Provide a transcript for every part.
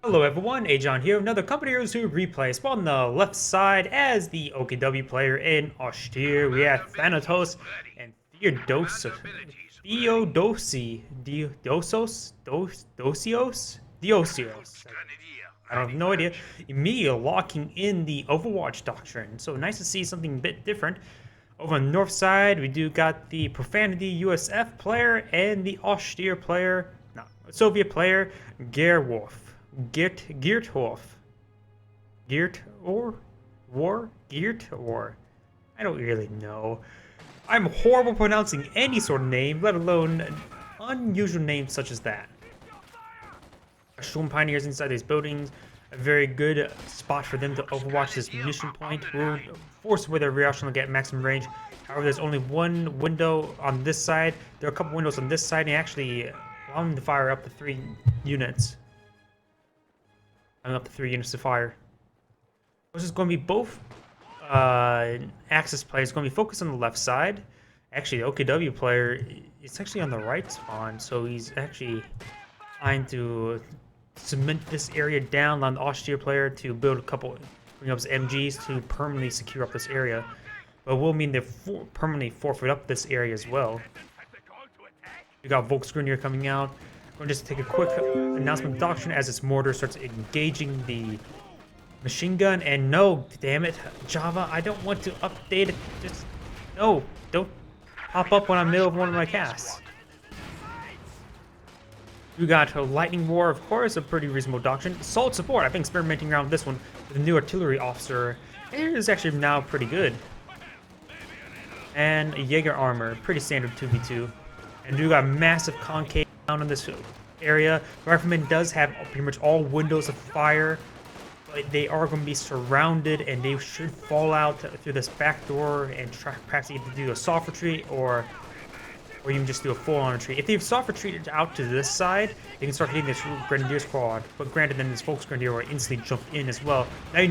Hello everyone, Agion here, another Company Heroes 2 replay. Spawn on the left side as the OKW player in Austere. We have Thanatos and Theodosios. I don't have no idea. Immediately locking in the Overwatch doctrine. So nice to see something a bit different. Over on the north side, we do got the Profanity USF player and the Austere player, no, Soviet player, Gertwor. Gertwor. Gertwor. I don't really know. I'm horrible pronouncing any sort of name, let alone unusual names such as that. Storm Pioneers inside these buildings. A very good spot for them to overwatch this munition point. Will force where their reaction will get maximum range. However, there's only one window on this side. There are a couple windows on this side, and actually allow them to fire up to 3 units. I'm up to 3 units to fire. This is going to be both Axis players. Going to be focused on the left side. Actually, the OKW player is actually on the right spawn, so he's actually trying to cement this area down on the Austere player to build a couple, bring up his MGs to permanently secure up this area. But will mean they permanently forfeit up this area as well. We got Volksgrenadier coming out. We'll just take a quick announcement of doctrine as its mortar starts engaging the machine gun. And no, damn it, Java, I don't want to update it. Just no, don't pop up when I'm in the middle of one of my casts. We got a Lightning War, of course, a pretty reasonable doctrine. Solid support, I've been experimenting around with this one with a new artillery officer. It is actually now pretty good. And a Jaeger armor, pretty standard 2v2. And we got massive concave down in this area. The Rifleman does have pretty much all windows of fire, but they are going to be surrounded, and they should fall out through this back door and try perhaps either do a soft retreat or even just do a full-on retreat. If they've soft retreated out to this side, they can start hitting this Grenadier squad. But granted, then this Volksgrenadier will instantly jump in as well. Now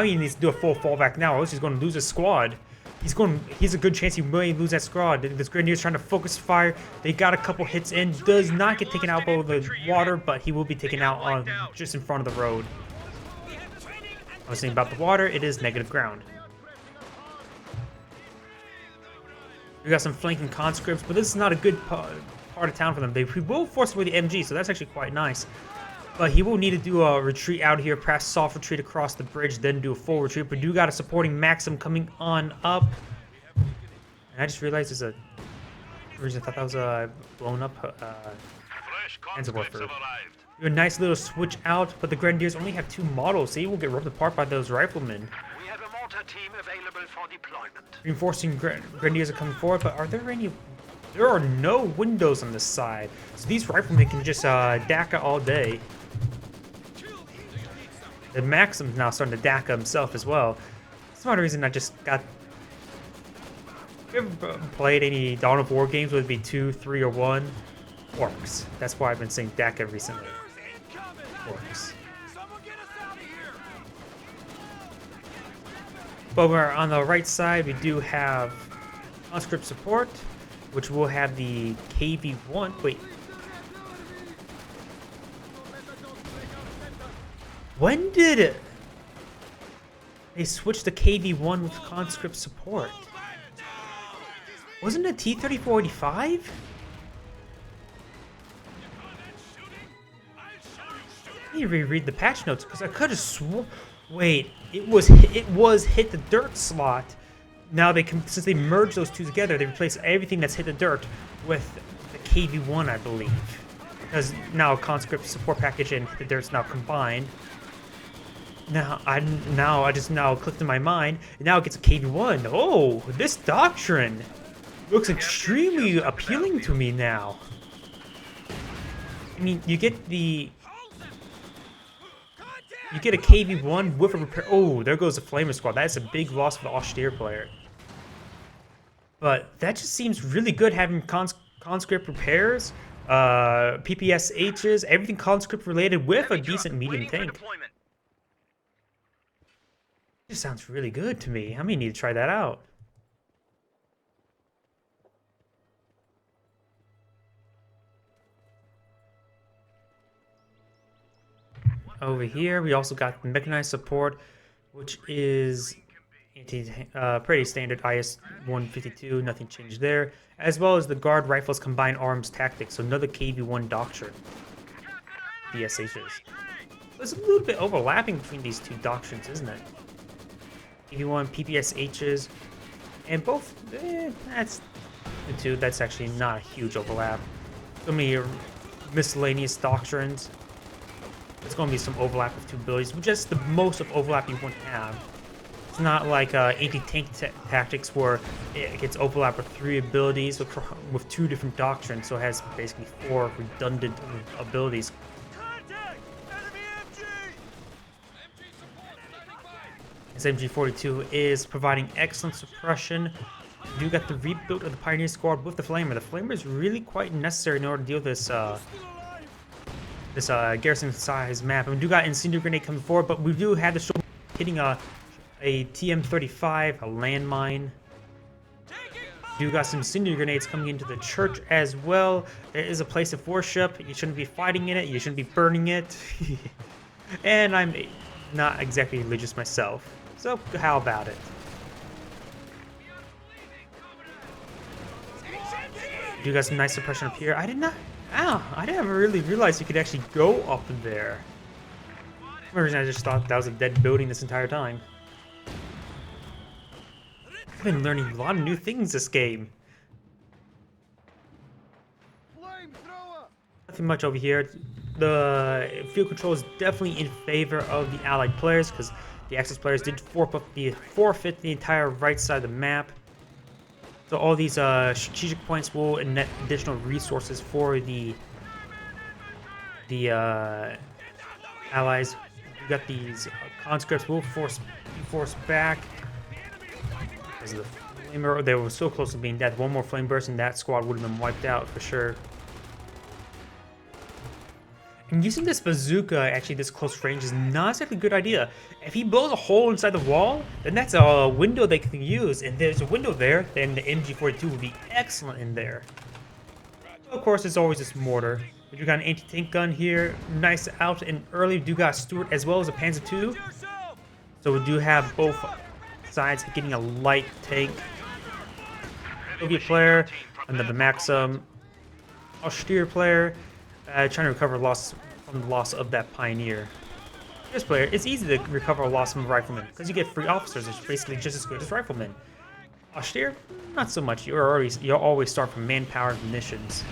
he needs to do a full fallback now, or else he's going to lose his squad. He's a good chance he may lose that squad. This Grenadier's trying to focus fire. They got a couple hits in. Does not get taken out by the water, but he will be taken out on just in front of the road. I was saying about the water, it is negative ground. We got some flanking conscripts, but this is not a good part of town for them. They will force away the MG, so that's actually quite nice. But he will need to do a retreat out here, perhaps soft retreat across the bridge, then do a full retreat. But do got a supporting Maxim coming on up. And I just realized there's a reason I thought that was a blown up hands of warfare. A nice little switch out, but the Grenadiers only have 2 models, so he will get ripped apart by those riflemen. We have a mortar team available for deployment. Reinforcing Grenadiers are coming forward, but are there any? There are no windows on this side, so these riflemen can just DACA all day. The Maxim's now starting to DACA himself as well. That's one reason I just got. If you ever played any Dawn of War games, would it be 2, 3, or 1? Orcs. That's why I've been saying DACA recently. Orcs. But we're on the right side, we do have conscript support, which will have the KV1. Wait. When did they switch to KV1 with conscript support? Wasn't it T-3485? I need to reread the patch notes because I could have swore. Wait, it was hit the dirt slot. Now since they merged those two together, they replace everything that's hit the dirt with the KV1, I believe. Because now conscript support package and hit the dirt's now combined. Now I just clicked in my mind, and now it gets a KV1. Oh, this doctrine looks extremely appealing to me now. I mean, you get a KV1 with a repair. Oh, there goes the Flamer squad. That's a big loss for the Austere player. But that just seems really good having conscript repairs, PPSHs, everything conscript related with a decent medium tank. It just sounds really good to me. I may need to try that out. Over here, we also got the mechanized support, which is pretty standard IS 152, nothing changed there, as well as the guard rifles combined arms tactics, so another KV-1 doctrine, DSHs. There's a little bit overlapping between these two doctrines, isn't it? KV-1, PPSHs, and both, that's the two, that's actually not a huge overlap. So many miscellaneous doctrines. There's going to be some overlap with two abilities, which is the most of overlap you want to have. It's not like anti-tank tactics where it gets overlap with 3 abilities with 2 different doctrines, so it has basically 4 redundant abilities. This MG42 is providing excellent suppression. You got the rebuild of the Pioneer Squad with the Flamer. The Flamer is really quite necessary in order to deal with this garrison size map. And we do got Incendiary Grenade coming forward, but we do have the show hitting a TM-35, a landmine. You got some Incendiary Grenades coming into the church as well. There is a place of worship. You shouldn't be fighting in it. You shouldn't be burning it. And I'm not exactly religious myself. So how about it? You got some nice suppression up here. I didn't really realize you could actually go up there. For some reason, I just thought that was a dead building this entire time. I've been learning a lot of new things this game. Nothing much over here. The field control is definitely in favor of the allied players because the Axis players did forfeit the entire right side of the map. So all these strategic points will net additional resources for the allies. We got these conscripts will be forced back because of the flamer. They were so close to being dead. One more flame burst and that squad would have been wiped out for sure. And using this bazooka, actually this close range, is not exactly a good idea. If he blows a hole inside the wall, then that's a window they can use. And there's a window there, then the MG42 would be excellent in there. Of course, there's always this mortar. But you got an anti-tank gun here, nice out and early. We do got Stuart as well as a Panzer II. So we do have both sides getting a light tank. Soviet player, another Maxim, austere player. Trying to recover loss from the loss of that Pioneer. This player, it's easy to recover a loss from a Rifleman because you get free officers, which are basically just as good as Riflemen. Austere, not so much. You'll always start from manpower and munitions,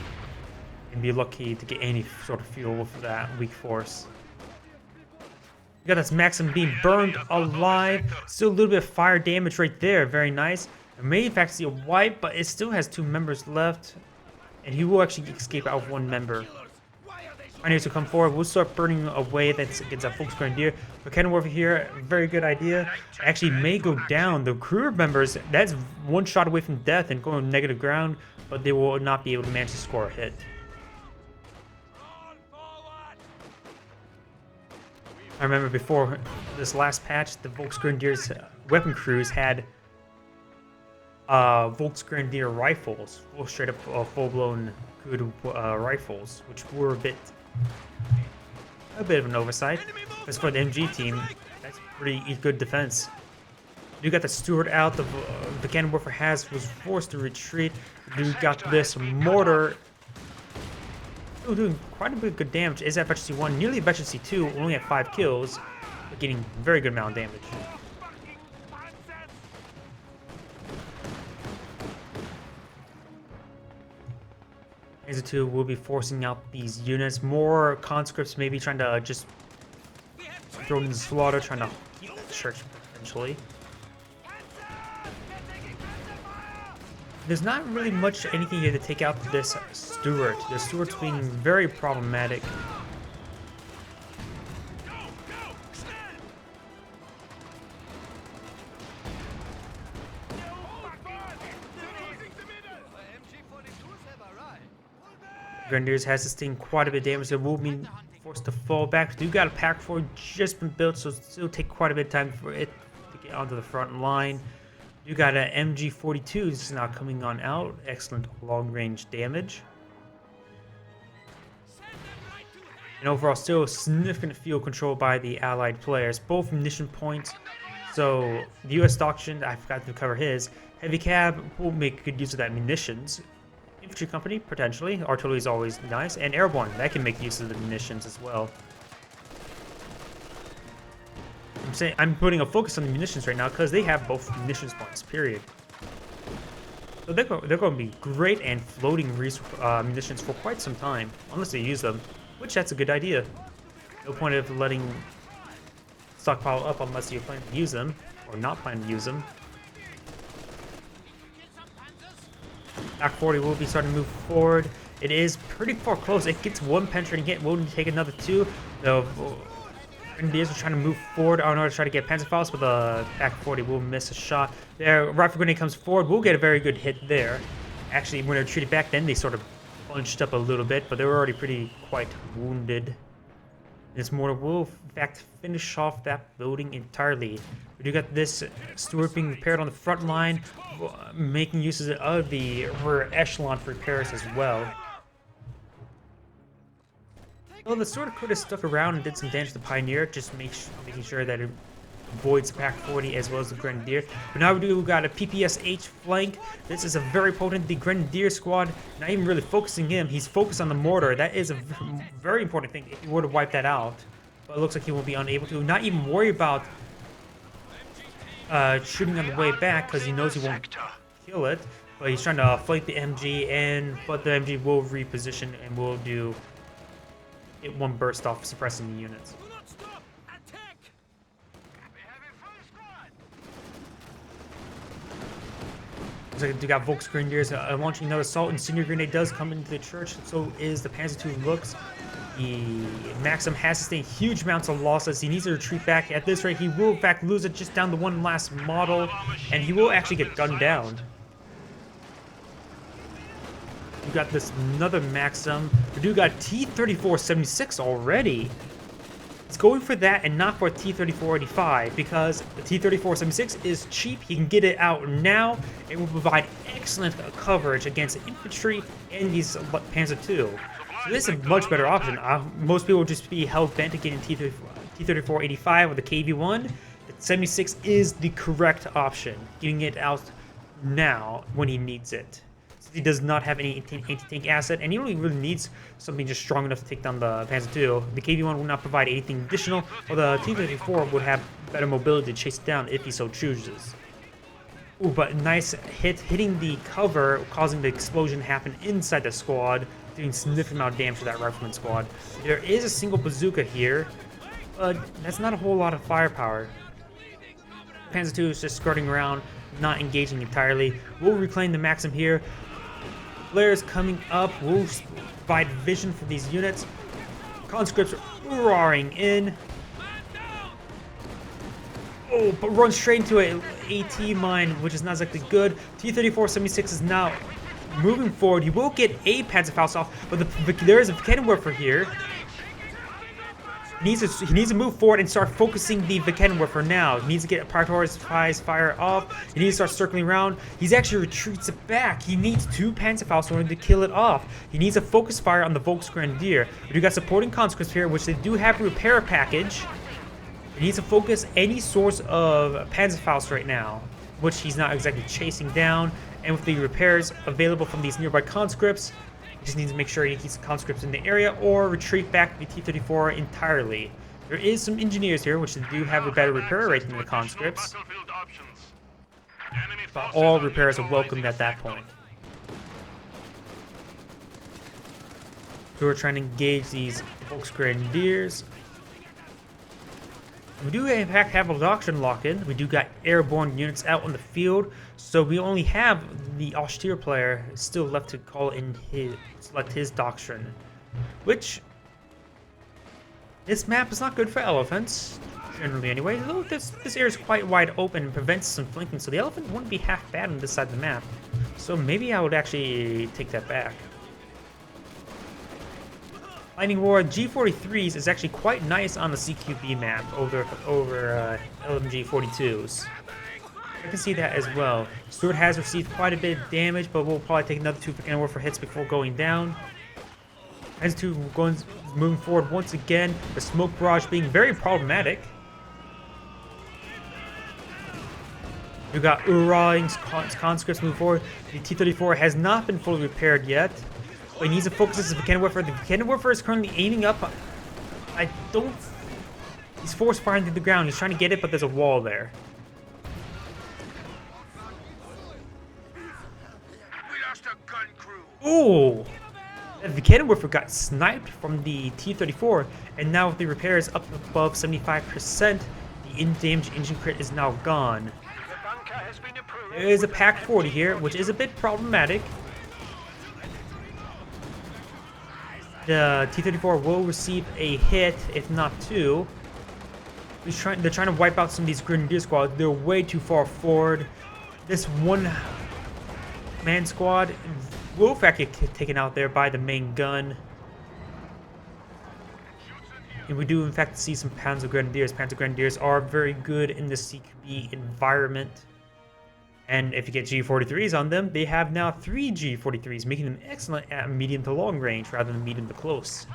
and be lucky to get any sort of fuel with that weak force. You got this Maxim being burned alive. Still a little bit of fire damage right there. Very nice. It may in fact see a wipe, but it still has 2 members left, and he will actually escape out with 1 member. Pioneers will come forward. We'll start burning away against that Volksgrenadier. But cannon over here, very good idea. Actually may go down. The crew members, that's 1 shot away from death and going negative ground, but they will not be able to manage to score a hit. I remember before this last patch, the Volksgrenadier's weapon crews had Volksgrenadier rifles, straight up full-blown good rifles, which were a bit of an oversight. As for the MG team, that's pretty good defense. You got the Stuart out. The cannon warfare was forced to retreat. You got this mortar. Still doing quite a bit of good damage. Is that Veteran C1 nearly Veteran C2? Only at 5 kills, but getting very good amount of damage. Panzer II will be forcing out these units. More conscripts maybe trying to just throw in the slaughter, trying to keep the church eventually. There's not really much anything here to take out this Stuart. The Stuart's being very problematic. Grenadiers has sustained quite a bit of damage. They will be forced to fall back. Do got a pack for just been built, so it'll take quite a bit of time for it to get onto the front line. You got an MG42 is now coming on out. Excellent long range damage. And overall, still significant field control by the allied players. Both munition points. So the US Auction, I forgot to cover his. Heavy Cab will make good use of that munitions. Infantry Company, potentially. Artillery is always nice. And Airborne, that can make use of the munitions as well. I'm putting a focus on the munitions right now because they have both munitions points, period. So they're going to be great and floating munitions for quite some time, unless they use them, which that's a good idea. No point of letting stockpile up unless you plan to use them, or not plan to use them. Act 40 will be starting to move forward. It is pretty far close. It gets one penetrating hit, will take another two. The Grenadiers are trying to move forward in order to try to get Panzerfaust, but the Act 40 will miss a shot. Their rifle grenade comes forward. We'll get a very good hit there. Actually, when they retreated back, then they sort of bunched up a little bit, but they were already quite wounded. This mortar will, in fact, finish off that building entirely. We do got this Stewart being repaired on the front line, making use of the rear echelon for repairs as well. Well, the Stewart could have stuck around and did some damage to the Pioneer, just making sure that it avoids Pack 40 as well as the Grenadier. But now we got a PPSH flank. This is a very potent. The Grenadier squad, not even really focusing him. He's focused on the mortar. That is a very important thing if he were to wipe that out. But it looks like he will be unable to. Not even worry about shooting on the way back because he knows he won't kill it. But he's trying to flank the MG, but the MG will reposition and will do it one burst off, suppressing the units. Looks like we got Volks Grenadiers launching another assault. Incendiary Grenade does come into the church, so is the Panzer II looks. The Maxim has sustained huge amounts of losses. He needs to retreat back. At this rate, he will in fact lose it just down to one last model, and he will actually get gunned down. We got this another Maxim. We do got T-34-76 already. It's going for that and not for a T-34-85 because the T-34-76 is cheap. He can get it out now. It will provide excellent coverage against infantry and these Panzer II. So this is a much better option. Most people will just be hell-bent on getting T-34-85 with the KV-1. The 76 is the correct option, getting it out now when he needs it. He does not have any anti-tank asset, and he only really needs something just strong enough to take down the Panzer II. The KV-1 will not provide anything additional, while the T-34 would have better mobility to chase it down if he so chooses. Ooh, but nice hit, hitting the cover, causing the explosion to happen inside the squad, doing significant amount of damage to that rifleman squad. There is a single bazooka here, but that's not a whole lot of firepower. Panzer II is just skirting around, not engaging entirely. We'll reclaim the Maxim here. Flares coming up will provide vision for these units. Conscripts are roaring in. Oh, but runs straight into an AT mine, which is not exactly good. T-34-76 is now moving forward. He will get a Panzerfaust off, but there is a Vickenwerfer here. He needs to move forward and start focusing the Vickenwerfer now. He needs to get a prioritized fire off. He needs to start circling around. He's actually retreats it back. He needs two Panzerfaust in order to kill it off. He needs a focus fire on the Volks Grenadier. We got supporting conscripts here, which they do have a repair package. He needs to focus any source of Panzerfaust right now, which he's not exactly chasing down. And with the repairs available from these nearby conscripts, just needs to make sure he keeps the conscripts in the area or retreat back to the T-34 entirely. There is some engineers here, which do have a better repair rate than the conscripts. But all repairs are welcomed at that point. So we're trying to engage these Volks Grenadiers. We do in fact have a doctrine lock-in. We do got airborne units out on the field, so we only have the austere player still left to call in select his doctrine. Which this map is not good for elephants, generally anyway. Though this area is quite wide open and prevents some flanking, so the elephant wouldn't be half bad on this side of the map. So maybe I would actually take that back. Lightning War G43s is actually quite nice on the CQB map over LMG 42s. I can see that as well. Stewart has received quite a bit of damage, but we'll probably take another 2 Vickenwerfer hits before going down. Panzer II moving forward once again. The smoke barrage being very problematic. We got Urang's conscripts moving forward. The T-34 has not been fully repaired yet. But he needs to focus this Vickenwerfer. The Vickenwerfer is currently aiming up. I don't... He's force firing through the ground. He's trying to get it, but there's a wall there. We lost a gun crew. Ooh! The Vickenwerfer got sniped from the T-34, and now with the repairs up above 75%, the damaged engine crit is now gone. The bunker has been approved. There is a Pack 40 here, which is a bit problematic. The T-34 will receive a hit, if not two. They're trying to wipe out some of these Grenadier squads. They're way too far forward. This one-man squad will in fact get taken out there by the main gun. And we do in fact see some Panzer Grenadiers. Panzer Grenadiers are very good in the CQB environment. And if you get G43s on them, they have now 3 G43s, making them excellent at medium to long range rather than medium to close.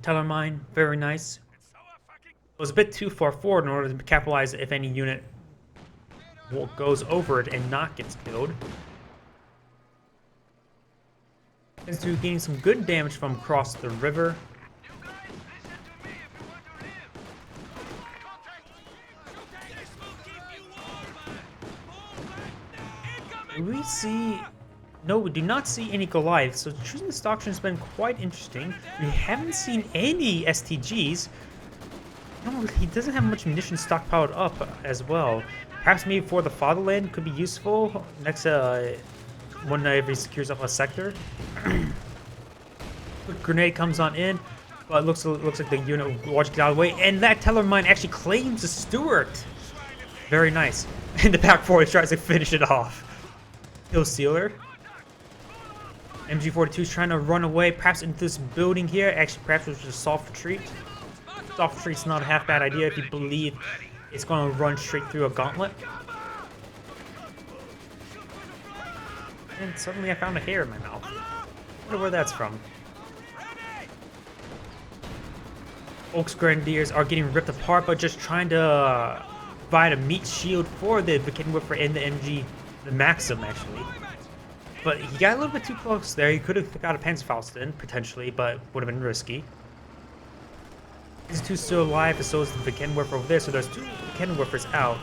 Tellermine, very nice. It was a bit too far forward in order to capitalize if any unit goes over it and not gets killed. Tends to gaining some good damage from across the river. We see... No, we do not see any Goliaths, so choosing this doctrine has been quite interesting. We haven't seen any STGs. No, he doesn't have much munitions stockpiled up as well. Perhaps maybe for the fatherland could be useful next whenever he secures up a sector. Quick grenade comes on in, but it looks like the unit will watch it out of the way, and that Tellermine actually claims the Stuart. Very nice. And the Pack 4 tries to finish it off. Kill Sealer. MG42 is trying to run away, perhaps into this building here. Actually, perhaps it was just a soft retreat. Soft retreat's not a half bad idea if you believe it's going to run straight through a gauntlet. And suddenly I found a hair in my mouth. I wonder where that's from. Oak's Grenadiers are getting ripped apart, but just trying to provide a meat shield for the Vickenwerfer and the MG, the Maxim actually. But he got a little bit too close there. He could have got a Panzerfaust in, potentially, but would have been risky. These two still alive, and so is the Vickenwerfer over there, so there's 2 Vickenwerfers out.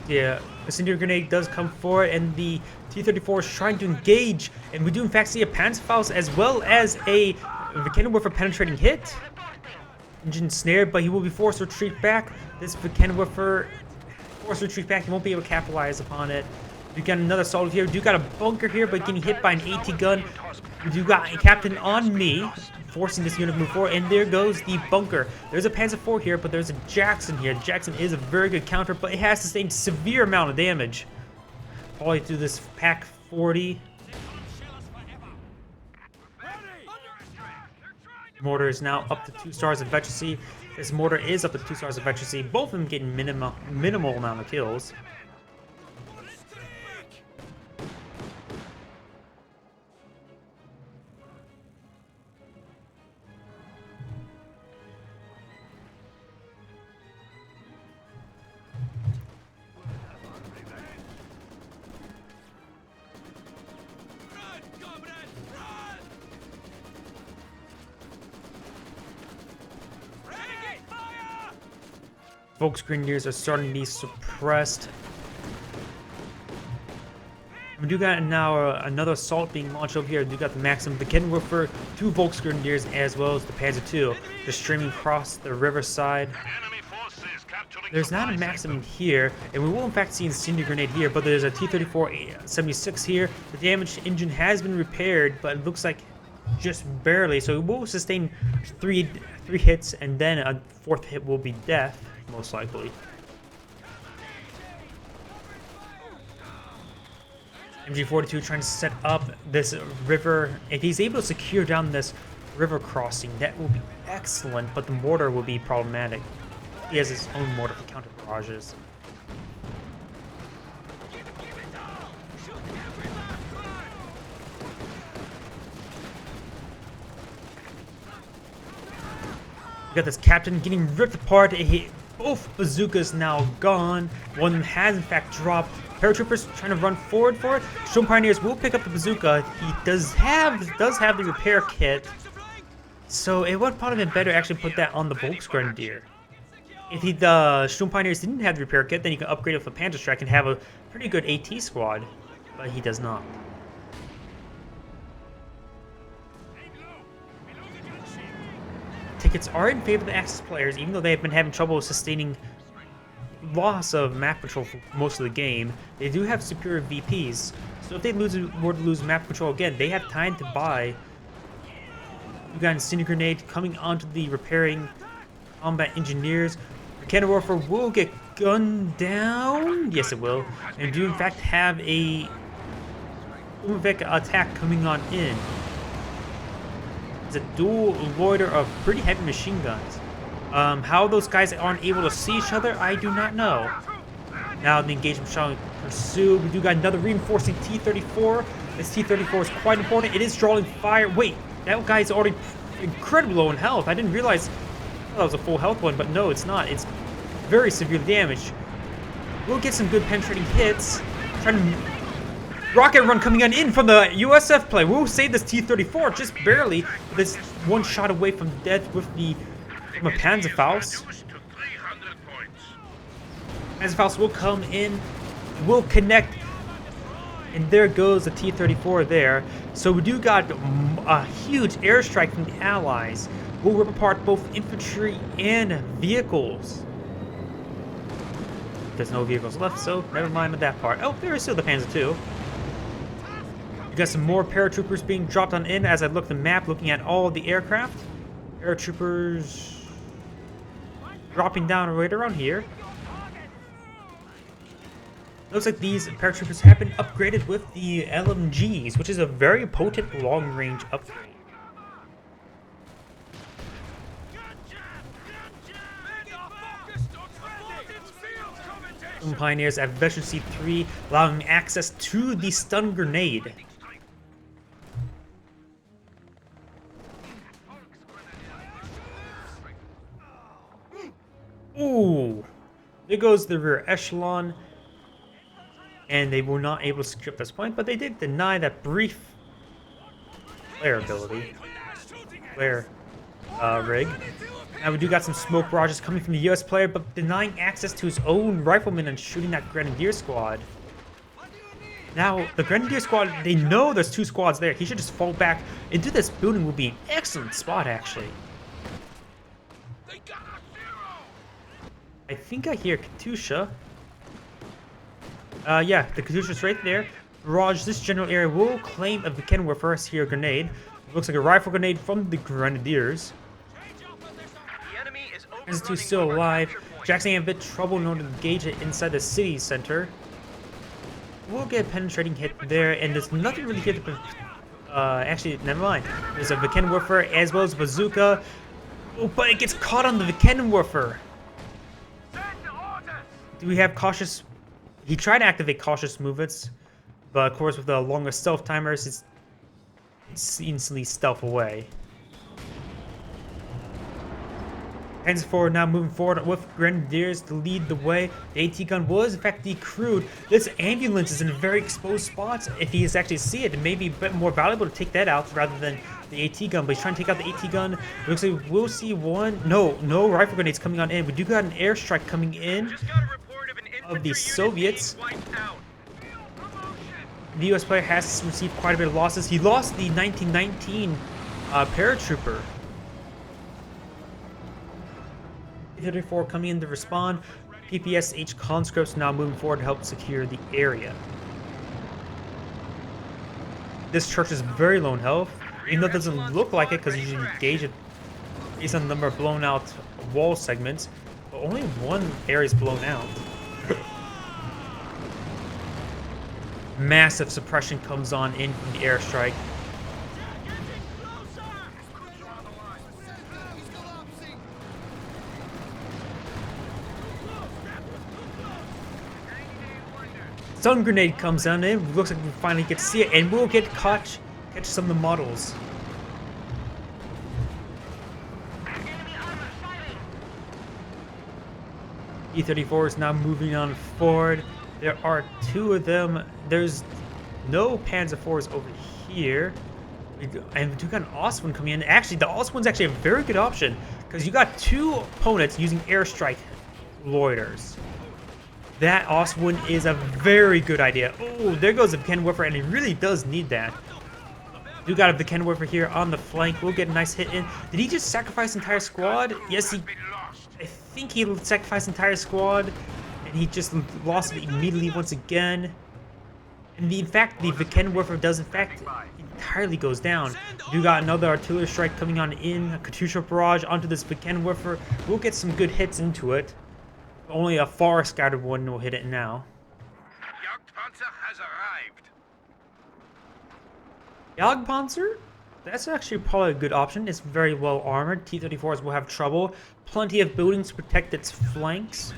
Yeah, the Cinder Grenade does come forward, and the T-34 is trying to engage, and we do in fact see a Panzerfaust as well as a Vickenwerfer penetrating hit. Engine snared, but he will be forced to retreat back. This Vickenwerfer forced to retreat back. He won't be able to capitalize upon it. We got another solid here. We do got a bunker here, but getting hit by an AT gun. We do got a captain on me, forcing this unit to move forward. And there goes the bunker. There's a Panzer IV here, but there's a Jackson here. The Jackson is a very good counter, but it has sustained severe amount of damage. Probably through this Pack 40. Mortar is now up to 2 stars of veterancy. This mortar is up to 2 stars of veterancy. Both of them getting minimal amount of kills. Folks Grenadiers are starting to be suppressed. We do got now another assault being launched over here. We do got the Maxim, the Vickenwerfer, 2 Volksgrenadiers, as well as the Panzer II, just streaming across the riverside. There's not a Maxim here, and we will in fact see a Cinder Grenade here, but there's a T-34 76 here. The damaged engine has been repaired, but it looks like just barely, so it will sustain three hits, and then a 4th hit will be death, most likely. MG42 trying to set up this river. If he's able to secure down this river crossing. That will be excellent, but the mortar will be problematic. He has his own mortar for counter barrages. We got this captain getting ripped apart. Both bazookas now gone. One has in fact dropped. Paratroopers trying to run forward for it. Storm Pioneers will pick up the bazooka. He does have the repair kit. So it would probably been better actually put that on the Volksgrenadier. If the Storm Pioneers didn't have the repair kit, then you can upgrade it with a Panzerstrike and have a pretty good AT squad. But he does not. Tickets are in favor of the Axis players, even though they have been having trouble sustaining loss of map control for most of the game. They do have superior VPs, so if they were to lose map control again, they have time to buy. You got Incendiary Grenade coming onto the repairing combat engineers. Cannon Warfare will get gunned down. Yes, it will, and do in fact have a Umvik attack coming on in. It's a dual loiter of pretty heavy machine guns. How those guys aren't able to see each other, I do not know. Now the engagement shall pursue. We do got another reinforcing T-34. This T-34 is quite important. It is drawing fire. Wait, that guy's already incredibly low in health. I didn't realize that was a full health one, but no, it's not. It's very severely damaged. We'll get some good penetrating hits. Trying to rocket run coming on in from the USF play. We'll save this T-34 just barely. This one shot away from death with the from a Panzerfaust. Panzerfaust will come in, will connect, and there goes the T-34 there. So we do got a huge airstrike from the Allies. We'll rip apart both infantry and vehicles. There's no vehicles left, so never mind with that part. Oh, there is still the Panzer II. We got some more paratroopers being dropped on in as I look at the map, looking at all of the aircraft. Paratroopers dropping down right around here. Looks like these paratroopers have been upgraded with the LMGs, which is a very potent long-range upgrade. Pioneers at Veterancy 3, allowing access to the stun grenade. Ooh, there goes the rear echelon, and they were not able to secure this point, but they did deny that brief flare ability, flare rig. Now we do got some smoke barrages coming from the US player, but denying access to his own riflemen and shooting that Grenadier squad. Now, the Grenadier squad, they know there's two squads there. He should just fall back into this building. Will be an excellent spot, actually. I think I hear Katusha. Yeah, the Katusha's right there. Barrage, this general area will claim a Kenworth with first here grenade. It looks like a rifle grenade from the Grenadiers. Panzer II still alive. Jackson had a bit trouble in order to engage it inside the city center. We'll get a penetrating hit there, and there's nothing really here to... actually, never mind. There's a Vikenwerfer as well as a bazooka. Oh, but it gets caught on the Vikenwerfer. Do we have cautious... He tried to activate cautious movements, but of course with the longer stealth timers, it's instantly stealth away. Panzer IV now moving forward with Grenadiers to lead the way. The AT gun was in fact decrewed. This ambulance is in a very exposed spot. If he is actually see it, it may be a bit more valuable to take that out rather than the AT gun. But he's trying to take out the AT gun. It looks like we'll see one. No rifle grenades coming on in. We do got an airstrike coming in of the Soviets. The US player has received quite a bit of losses. He lost the 1919 paratrooper. 34 coming in to respond. PPSH conscripts now moving forward to help secure the area. This church is very low in health, even though it doesn't look like it because you usually gauge it based on the number of blown out wall segments, but only one area is blown out. Massive suppression comes on in from the airstrike. Stun grenade comes down in. Looks like we finally get to see it, and we'll catch some of the models. E-34 is now moving on forward. There are two of them. There's no Panzer IVs over here. And we do got an Oswin coming in. Actually, the Oswin's actually a very good option because you got two opponents using airstrike loiters. That Oswin is a very good idea. Oh, there goes the Kenwerfer, and he really does need that. We got the Kenwerfer here on the flank. We'll get a nice hit in. Did he just sacrifice the entire squad? Yes, he. I think he sacrificed the entire squad, and he just lost it immediately once again. And in fact, the Kenwerfer does in fact entirely goes down. We got another artillery strike coming on in, a Katyusha barrage onto this Kenwerfer. We'll get some good hits into it. Only a far scattered one will hit it now. Jagdpanzer has arrived. Jagdpanzer? That's actually probably a good option. It's very well armored. T-34s will have trouble. Plenty of buildings to protect its flanks.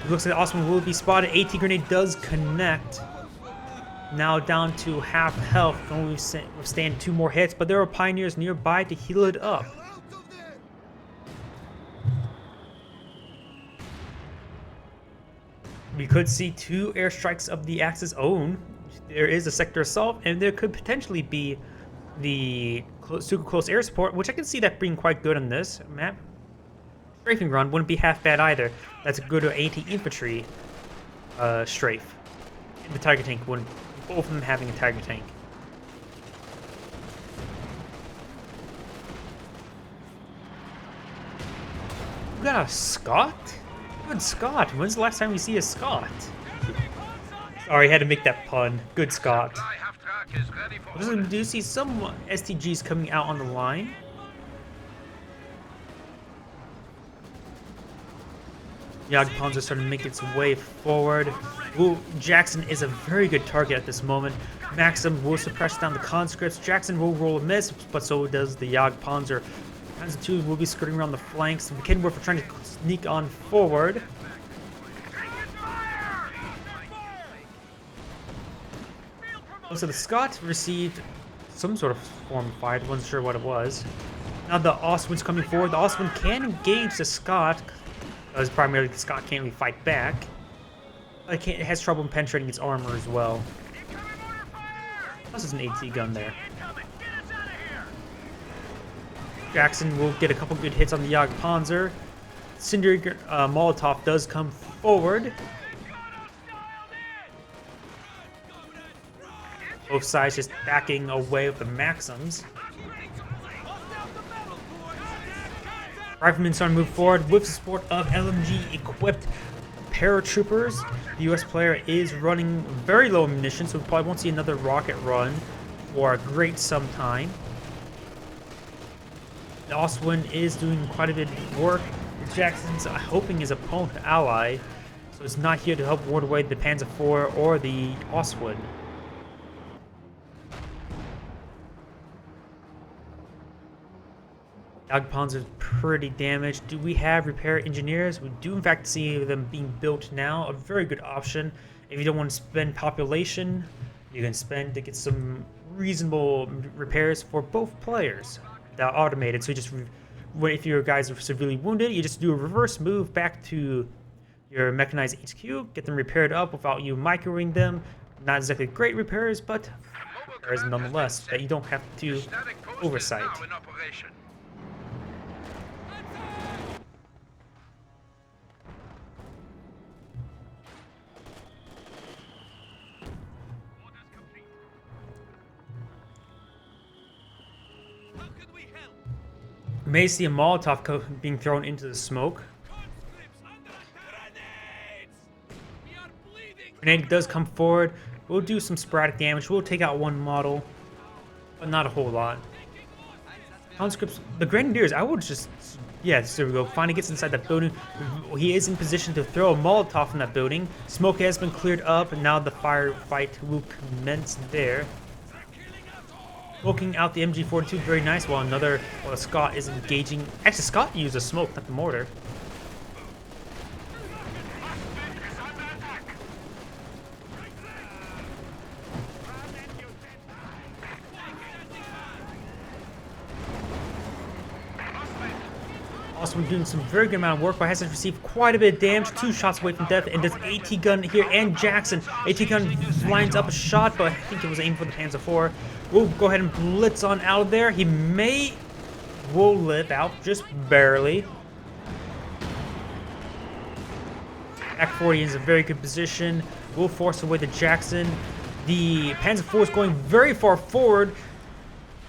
Looks like Osman will be spotted. AT grenade does connect. Now down to half health. Can only withstand 2 more hits, but there are pioneers nearby to heal it up. We could see 2 airstrikes of the Axis own. There is a sector assault, and there could potentially be the super close air support, which I can see that being quite good on this map. Strafing run wouldn't be half bad either. That's a good anti-infantry strafe. And the Tiger tank wouldn't. Both of them having a Tiger tank. We got a Scott? Good Scott. When's the last time we see a Scott? Sorry, I had to make that pun. Good Scott. We do see some STGs coming out on the line. Jagdpanzer starting to make its way forward. Ooh, Jackson is a very good target at this moment. Maxim will suppress down the conscripts. Jackson will roll a miss, but so does the Jagdpanzer. Panzer II will be skirting around the flanks. The Kenwerfer trying to sneak on forward. So the Scott received some sort of form of fire. Wasn't sure what it was. Now the Oswin's coming forward. The Oswin can engage the Scott, because primarily the Scott can't really fight back. It has trouble penetrating its armor as well. This is an AT gun there. Jackson will get a couple good hits on the Jagdpanzer. Cinder Molotov does come forward. Both sides just backing away with the Maxims. Riflemen starting to move forward with the support of LMG-equipped paratroopers. The US player is running very low ammunition, so we probably won't see another rocket run for a great some time. The Oswin is doing quite a bit of work. Jackson's hoping his opponent ally, so it's not here to help ward away the Panzer IV or the Oswin. Jagdpanzer's pretty damaged. Do we have repair engineers? We do in fact see them being built now. A very good option. If you don't want to spend population, you can spend to get some reasonable repairs for both players. They're automated, so you just, if your guys are severely wounded, you just do a reverse move back to your mechanized HQ, get them repaired up without you microing them. Not exactly great repairs, but repairs nonetheless that you don't have to oversight. We may see a Molotov being thrown into the smoke. Grenade does come forward. We'll do some sporadic damage. We'll take out one model, but not a whole lot. Conscripts, the Grenadiers, I would just, yeah, there we go. Finally gets inside that building. He is in position to throw a Molotov in that building. Smoke has been cleared up, and now the firefight will commence there. Smoking out the MG42, very nice, while Scott is engaging. Actually, Scott used a smoke, not the mortar. Also doing some very good amount of work, but has received quite a bit of damage. 2 shots away from death, and does AT gun here, and Jackson. AT gun lines up a shot, but I think it was aimed for the Panzer IV. We'll go ahead and blitz on out of there. He will live out, just barely. Back 40 is in a very good position. We'll force away the Jackson. The Panzer IV is going very far forward.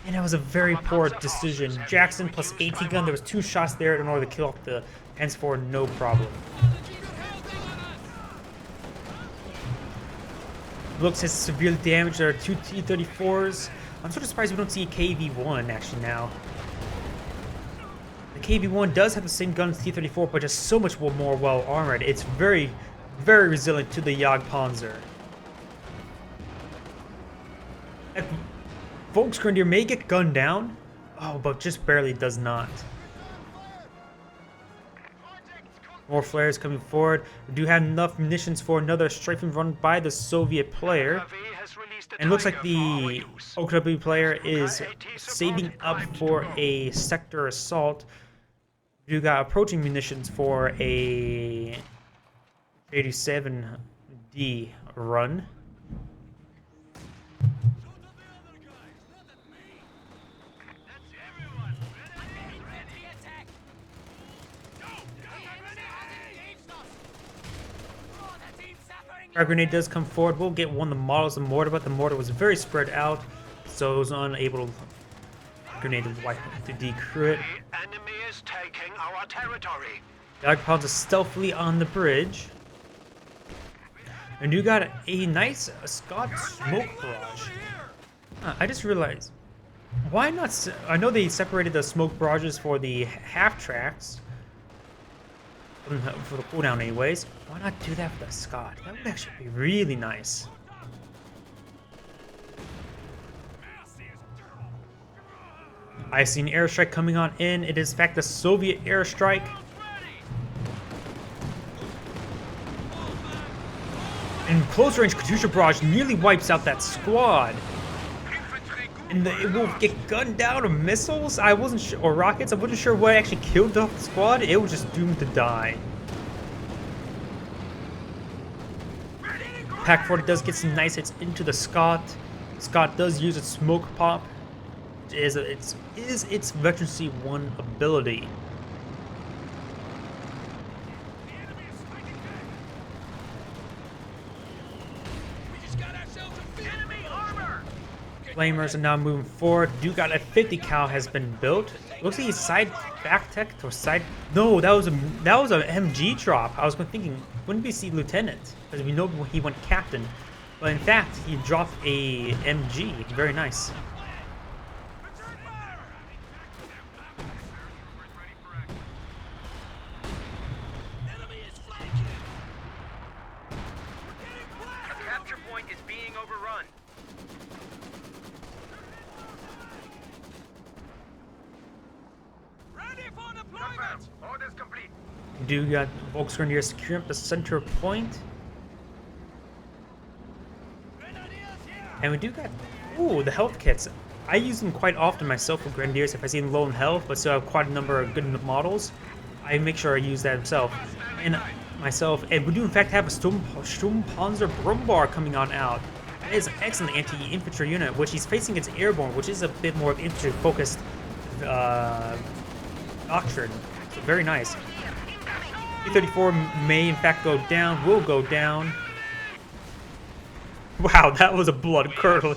And that was a very poor decision. Jackson plus AT gun. There was 2 shots there in order to kill off the Panzer IV, no problem. Looks has severely damaged. There are 2 T-34s. I'm sort of surprised we don't see a KV-1 actually now. The KV-1 does have the same gun as T-34, but just so much more well armored. It's very, very resilient to the Jagdpanzer. Volksgrenadier may get gunned down, but just barely does not. More flares coming forward. We do have enough munitions for another strafing run by the Soviet player. And looks like the OKW player is saving up for a sector assault. We do got approaching munitions for a 87D run. Our grenade does come forward. We'll get one of the models of the mortar, but the mortar was very spread out, so it was unable to grenade to decrew it. The enemy is taking our territory. Jagdpanzer stealthily on the bridge. And you got a nice Scott smoke barrage. I just realized, why not? I know they separated the smoke barrages for the half tracks. For the cooldown anyways. Why not do that for the Scott? That would actually be really nice. I see an airstrike coming on in. It is in fact the Soviet airstrike. And close range Katyusha barrage nearly wipes out that squad. And it will get gunned down or missiles? I wasn't sure, or rockets. I wasn't sure what actually killed off the squad. It was just doomed to die. Pack 40 does get some nice hits into the Scott. Scott does use its smoke pop. It is its veterancy 1 ability. Flamers are now moving forward. Do got a 50 cal has been built. Looks like he's side back tech or side. No, that was a MG drop. I was thinking, wouldn't we see lieutenant? Because we know he went captain, but in fact he dropped a MG. Very nice. The capture point is being overrun. Orders complete. Do got Volksgrenadier securing up the center point. And we do got, the health kits. I use them quite often myself for Grenadiers if I see them low in health, but still have quite a number of good models. I make sure I use that himself. And we do in fact have a Sturmpanzer Brummbauer coming on out. That is an excellent anti-infantry unit, which he's facing its airborne, which is a bit more infantry-focused doctrine. So very nice. T-34 may in fact go down, will go down. Wow, that was a blood-curdle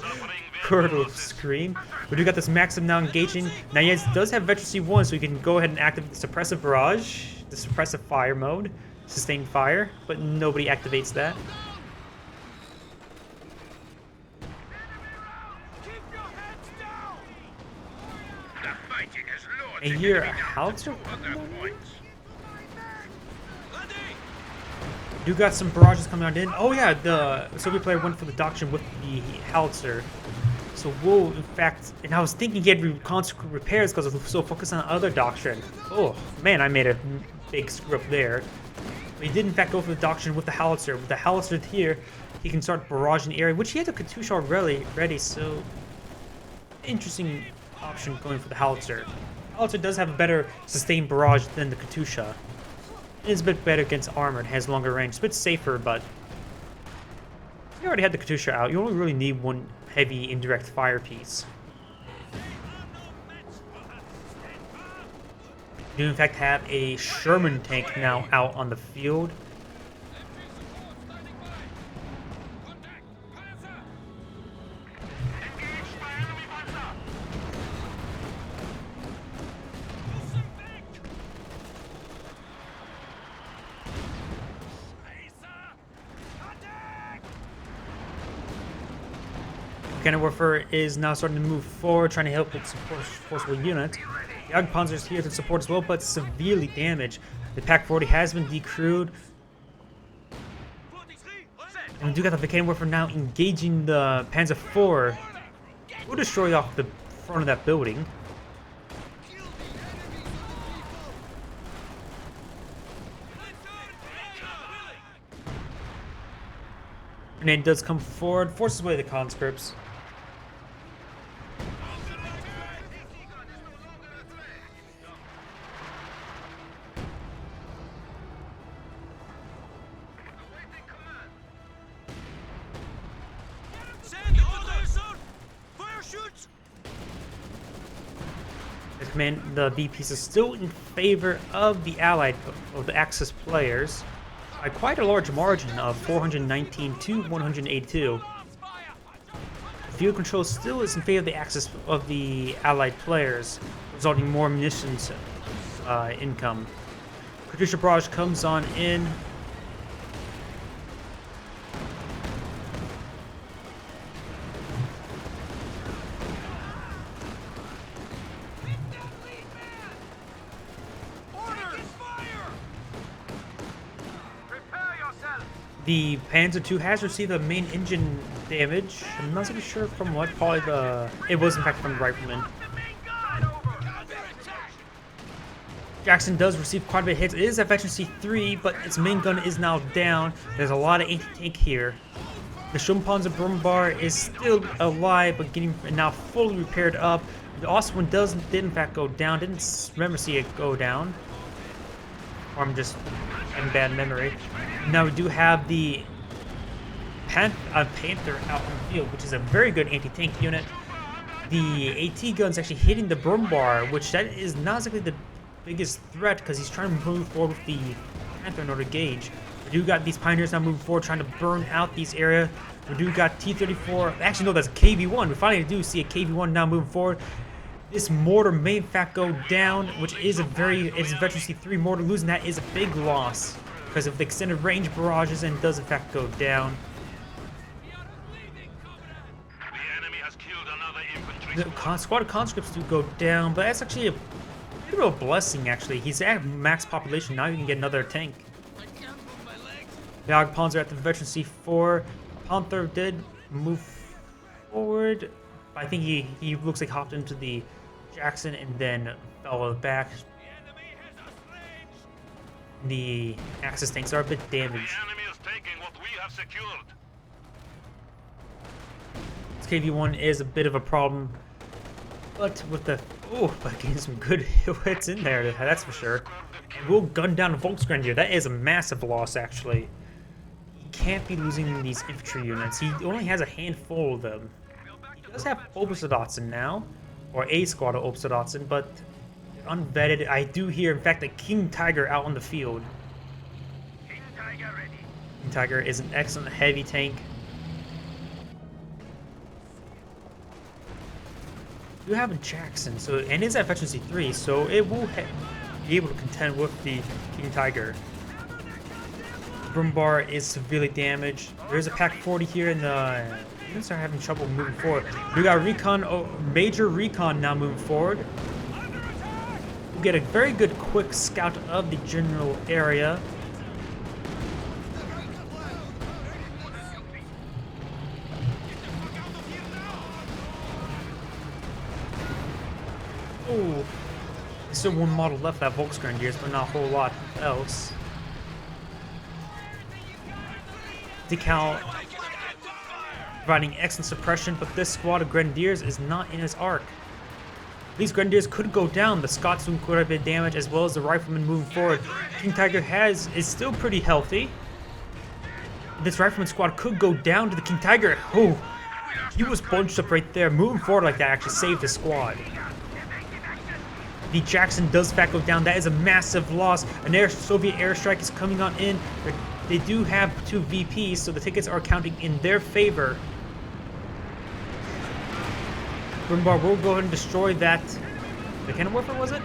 scream. We do got this Maxim now engaging. Now he does have veterancy 1, so we can go ahead and activate the suppressive barrage, the suppressive fire mode, sustained fire, but nobody activates that. And here, howitzer. Do got some barrages coming on in. Oh yeah, the Soviet player went for the doctrine with the howitzer. So we'll, in fact, and I was thinking he had constant repairs because I was so focused on the other doctrine. Oh man, I made a big screw up there. But he did in fact go for the doctrine with the howitzer. With the howitzer here, he can start barraging the area, which he had a Katyusha already ready. So interesting option going for the howitzer. Also, it does have a better sustained barrage than the Katusha. It is a bit better against armor. It has longer range. It's a bit safer, but you already had the Katusha out. You only really need one heavy indirect fire piece. You, in fact, have a Sherman tank now out on the field. Cannon Warfare is now starting to move forward, trying to help its forcible unit. The Agpanzer is here to support as well, but severely damaged. The Pack 40 has been decrewed. And we do got the Cannon Warfare now engaging the Panzer IV. We'll destroy off the front of that building. Grenade does come forward, forces away the conscripts. The B piece is still in favor of the Allied, of the Axis players, by quite a large margin of 419 to 182. Field control still is in favor of the Axis of the Allied players, resulting in more munitions income. Katusha barrage comes on in. The Panzer II has received the main engine damage. I'm not really sure from what. Probably it was in fact from the rifleman. Jackson does receive quite a bit of hits. It is efficiency 3, but its main gun is now down. There's a lot of anti-tank here. The Schumpanzer Brumbar is still alive, but getting now fully repaired up. The Ostwind did in fact go down. Didn't remember see it go down. Or I'm just having bad memory. Now we do have the Panther out on the field, which is a very good anti-tank unit. The AT gun's actually hitting the Brumbar, which that is not exactly the biggest threat because he's trying to move forward with the Panther in order to gauge. We do got these Pioneers now moving forward, trying to burn out these areas. We do got T-34. Actually, no, that's a KV-1. We finally do see a KV-1 now moving forward. This mortar may in fact go down, which is it's a Veteran C3 mortar. Losing that is a big loss because of the extended range barrages, and does in fact go down. The squad of conscripts do go down, but that's actually a bit of a blessing. Actually, he's at max population now. You can get another tank. The Agpanzer at the Veteran C4. Panther did move forward. I think he looks like hopped into the Jackson and then fell back. The Axis tanks are a bit damaged. The enemy is taking what we have secured. This KV-1 is a bit of a problem, but with the but getting some good hits in there, that's for sure. We'll gun down a Volksgrenadier. That is a massive loss, actually. He can't be losing these infantry units. He only has a handful of them. He does have Oberstdotsen now, or a squad of Oberstdotsen, but unvetted. I do hear, in fact, a King Tiger out on the field. King Tiger ready. King Tiger is an excellent heavy tank. You have a Jackson, so and it's at Veteran C3, so it will be able to contend with the King Tiger. Brumbar is severely damaged. There's a Pack 40 here, and the units are having trouble moving forward. We got recon, major recon now moving forward. We get a very good quick scout of the general area. Oh, there's still one model left, that Volksgrenadiers, but not a whole lot else. Decal providing excellent suppression, but this squad of Grenadiers is not in his arc. These grenadiers could go down. The Scotsman could have been damaged, as well as the rifleman moving forward. King Tiger is still pretty healthy. This rifleman squad could go down to the King Tiger. Oh, he was bunched up right there. Moving forward like that actually saved the squad. The Jackson does in fact go down. That is a massive loss. Soviet airstrike is coming on in. They do have 2 VPs, so the tickets are counting in their favor. Brumbar will go ahead and destroy that. The cannon warfare, was it?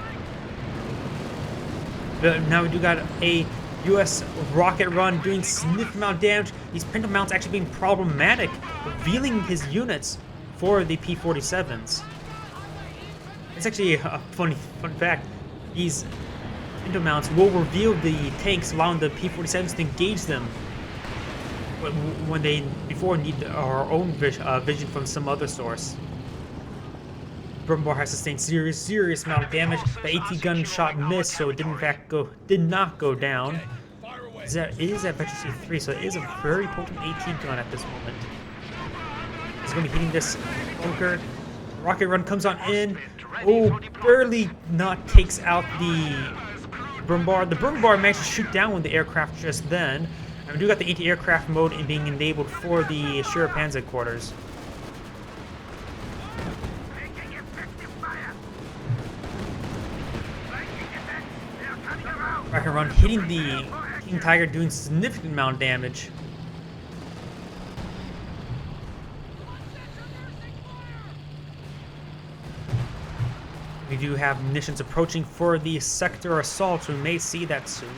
But now we do got a US rocket run doing significant amount of damage. These pintle mounts actually being problematic, revealing his units for the P-47s. It's actually a fun fact. These pintle mounts will reveal the tanks, allowing the P-47s to engage them when they need our own vision from some other source. Brumbar has sustained serious amount of damage. The AT gun shot missed, so it did not go down. It is at Veteran C3, so it is a very potent AT gun at this moment. It's going to be hitting this bunker. Rocket run comes on in. Oh, barely not takes out the Brumbar. The Brumbar managed to shoot down one of the aircraft just then. And we do got the anti-aircraft mode being enabled for the Panzer quarters. Rocket run hitting the King Tiger, doing significant amount of damage. We do have munitions approaching for the sector assault. We may see that soon.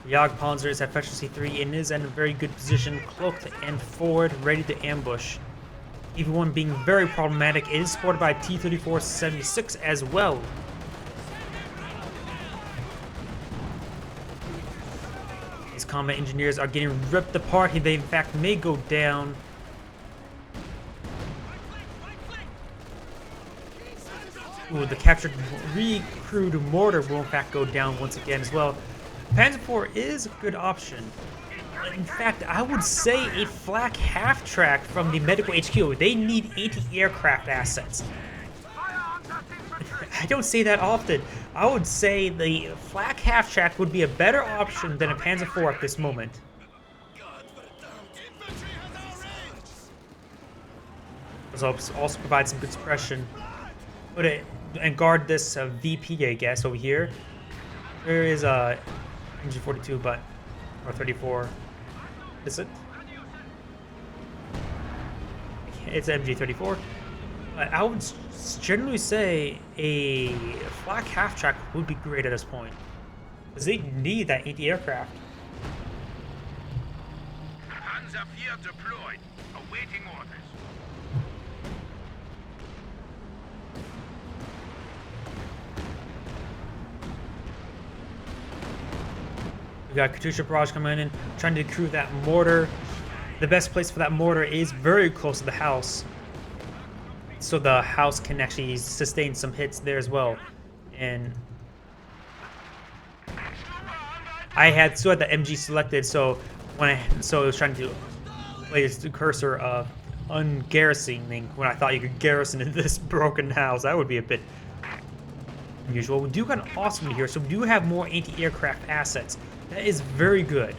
The Jagdpanzer is at Veteran C3 and is in a very good position, cloaked and forward, ready to ambush. EV1 being very problematic. It is supported by T-34-76 as well. These combat engineers are getting ripped apart. They in fact may go down. Ooh, the captured recrewed mortar will in fact go down once again as well. Panzer IV is a good option. In fact, I would say a flak half-track from the medical HQ. They need anti-aircraft assets. I don't say that often. I would say the flak half-track would be a better option than a Panzer IV at this moment. This also provides some good suppression. And guard this VP, I guess, over here. There is a MG42, or 34. Is it? It's MG34. I would generally say a flak half-track would be great at this point, because they need that anti-aircraft. Panzer IV deployed, awaiting orders. We got Katyusha barrage coming in, trying to crew that mortar. The best place for that mortar is very close to the house, so the house can actually sustain some hits there as well. And I still had the MG selected, so it was trying to place the cursor of ungarrisoning when I thought you could garrison in this broken house. That would be a bit unusual. We do got an awesome here, so we do have more anti-aircraft assets. That is very good,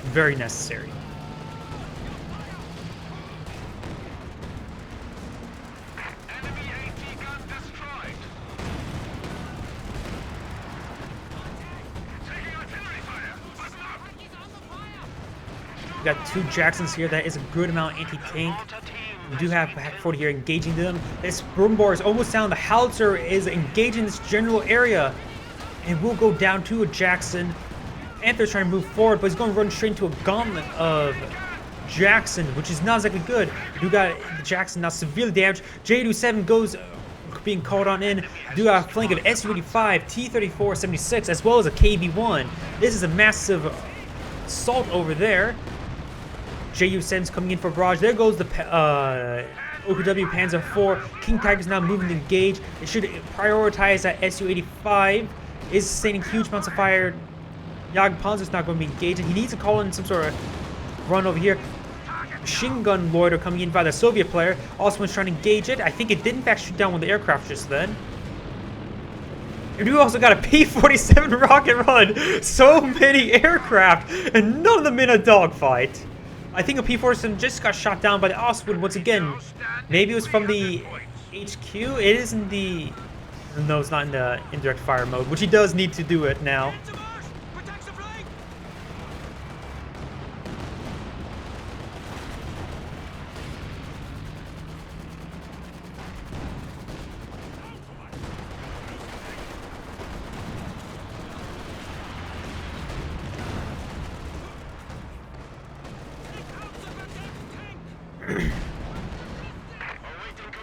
very necessary. Enemy AT gun destroyed. Taking artillery fire. Button up. We got 2 Jacksons here. That is a good amount of anti-tank. We do have Pack 40 here engaging them. This Brumbar is almost down. The Howitzer is engaging this general area, and we'll go down to a Jackson. Panther's trying to move forward, but he's going to run straight into a gauntlet of Jackson, which is not exactly good. We do got the Jackson now severely damaged. J87 goes being called on in. We do got a flank of Su-85, T-34-76, as well as a KV-1. This is a massive assault over there. JU-7's coming in for barrage. There goes the OKW Panzer IV. King Tiger's now moving to engage. It should prioritize that Su-85. Is sustaining huge amounts of fire. Jagdpanzer's not going to be engaging. He needs to call in some sort of run over here. machine gun loiter coming in by the Soviet player. Also was trying to engage it. I think it did in fact shoot down one of the aircraft just then. And we also got a P-47 rocket run. So many aircraft, and none of them in a dogfight. I think a P-47 just got shot down by the Oswald once again. Maybe it was from the HQ. It is in the... No, it's not in the indirect fire mode, which he does need to do it now.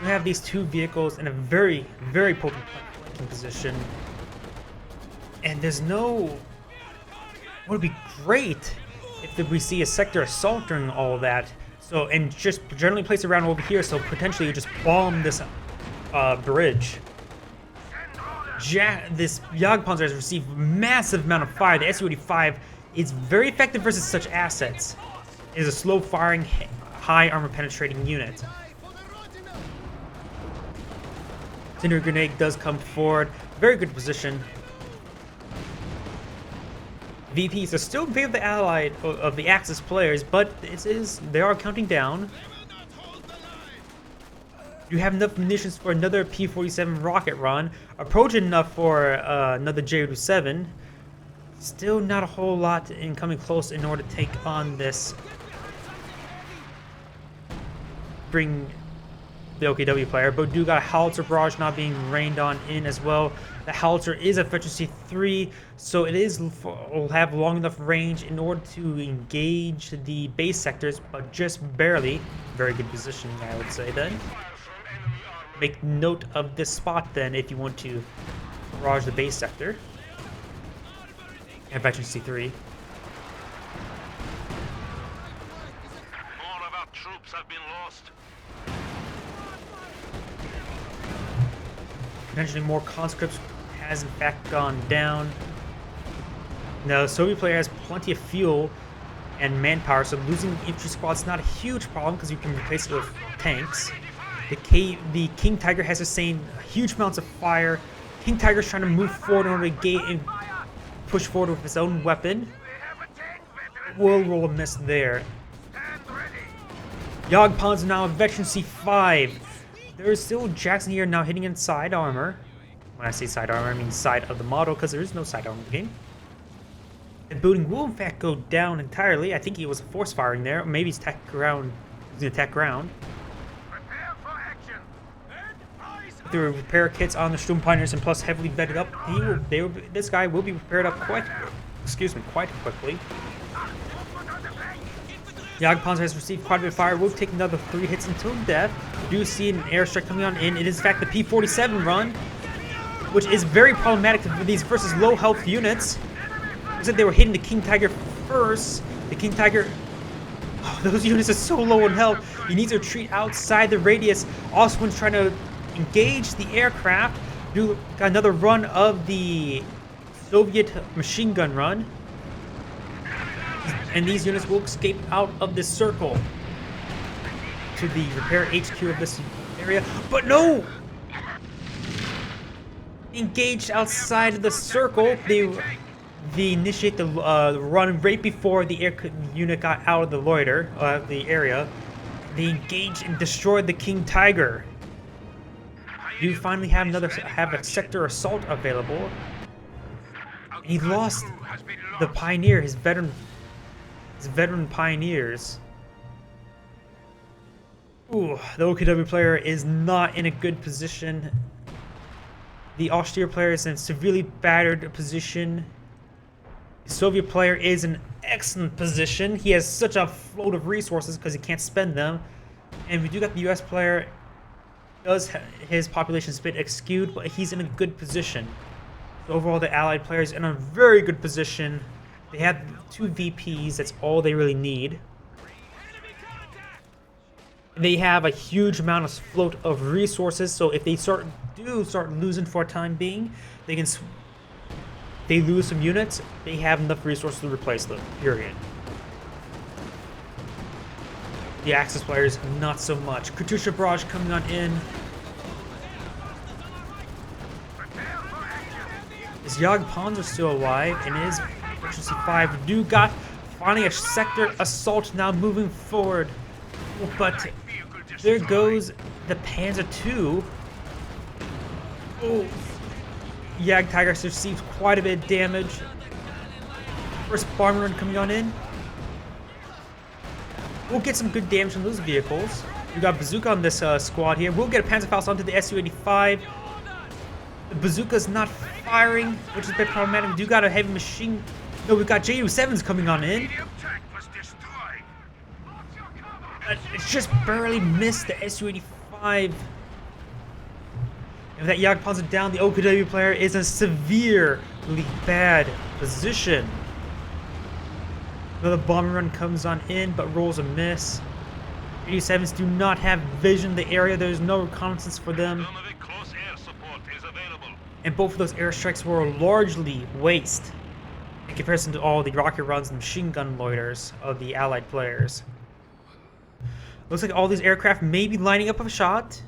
We have these two vehicles in a very, very potent flanking position. And there's no... It would be great if we see a sector assault during all that. So, and just generally place around over here, so potentially you just bomb this bridge. This Jagdpanzer has received massive amount of fire. The Su-85 is very effective versus such assets. It is a slow-firing, high armor-penetrating unit. Cinder Grenade does come forward. Very good position. VPs are still in favor of the Allied, of the Axis players, but they are counting down. You have enough munitions for another P-47 rocket run. Approaching enough for another J-7. Still not a whole lot in coming close in order to take on this. Bring the OKW player, but we do got a howitzer barrage not being rained on in as well. The howitzer is efficiency 3, so it will have long enough range in order to engage the base sectors, but just barely. Very good positioning, I would say then. Make note of this spot then if you want to barrage the base sector. Efficiency 3. More of our troops have been lost. Potentially more conscripts has in fact gone down. Now, the Soviet player has plenty of fuel and manpower, so losing infantry squad's not a huge problem because you can replace it with tanks. The King Tiger has sustained huge amounts of fire. King Tiger's trying to move forward in order to gate and push forward with his own weapon. Will roll a miss there. Jagdpanzer now efficiency 5. There's still Jackson here now hitting in side armor. When I say side armor, I mean side of the model, because there is no side armor in the game. The building will in fact go down entirely. I think he was force firing there. Maybe he's attack ground. He's gonna attack ground. Prepare for action. The repair kits on the Sturm Pioneers and plus heavily vetted up. This guy will be prepared up quite quickly. Jagdpanzer has received quite a bit of fire. Will take another 3 hits until death. We do see an airstrike coming on in. It is in fact the P-47 run, which is very problematic for these versus low health units. Looks like they were hitting the King Tiger first. The King Tiger, those units are so low in health. He needs to retreat outside the radius. Oswin's trying to engage the aircraft. Got another run of the Soviet machine gun run. And these units will escape out of this circle to the repair HQ of this area. But no! Engaged outside of the circle. They initiate the run right before the air unit got out of the loiter, the area. They engaged and destroyed the King Tiger. You finally have a sector assault available. He lost the Pioneer, his veteran Pioneers. Ooh, the OKW player is not in a good position. The Austria player is in a severely battered position. The Soviet player is in an excellent position. He has such a float of resources because he can't spend them. And we do got the US player. His population is a bit skewed, but he's in a good position. So overall, the Allied player is in a very good position. They have 2 VPs, that's all they really need. They have a huge amount of float of resources, so if they start losing for a time being, they lose some units, they have enough resources to replace them, period. The Axis players, not so much. Katusha Barrage coming on in. His Yog Pawns are still alive, and his efficiency 5 do got finally a sector assault now moving forward. But there goes the Panzer II. Oh, Yag Tigers received quite a bit of damage. First bomber run coming on in. We'll get some good damage from those vehicles. We got Bazooka on this squad here. We'll get a Panzerfaust onto the Su-85. The Bazooka's not firing, which is a bit problematic. We do got a heavy machine. No, we've got Ju-7s coming on in. It's just barely missed the Su-85. If that Jagdpanzer are down, the OKW player is in a severely bad position. Another bomber run comes on in, but rolls a miss. 87s do not have vision in the area. There's no reconnaissance for them. And both of those airstrikes were largely waste in comparison to all the rocket runs and machine gun loiters of the allied players. Looks like all these aircraft may be lining up a shot.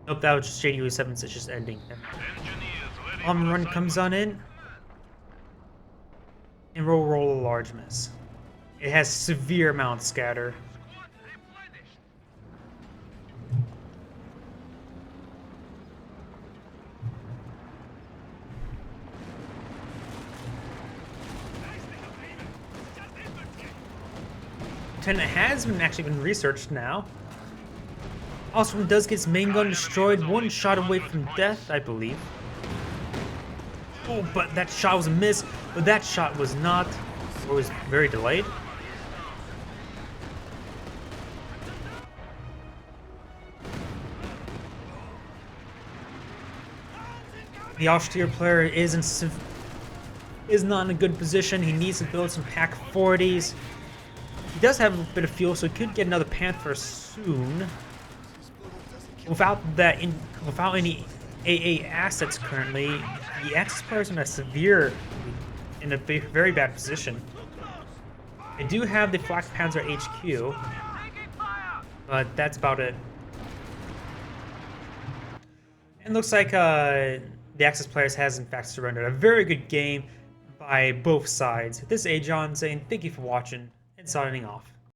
Nope, that was just JDU-7s. It's just ending. Bomber run comes on in. And roll a large miss. It has severe amount of scatter. Lieutenant has actually been researched now. Ostrom does get his main gun destroyed, one shot away from death, I believe. Oh, but that shot was a miss. But that shot was not. It was very delayed. The Austere player is not in a good position. He needs to build some Pack 40s. He does have a bit of fuel, so he could get another Panther soon. Without any AA assets currently, the Axis players are in a very bad position. They do have the Flak Panzer HQ, but that's about it. And looks like the Axis players has in fact surrendered. A very good game by both sides. This is Agion saying thank you for watching and signing off.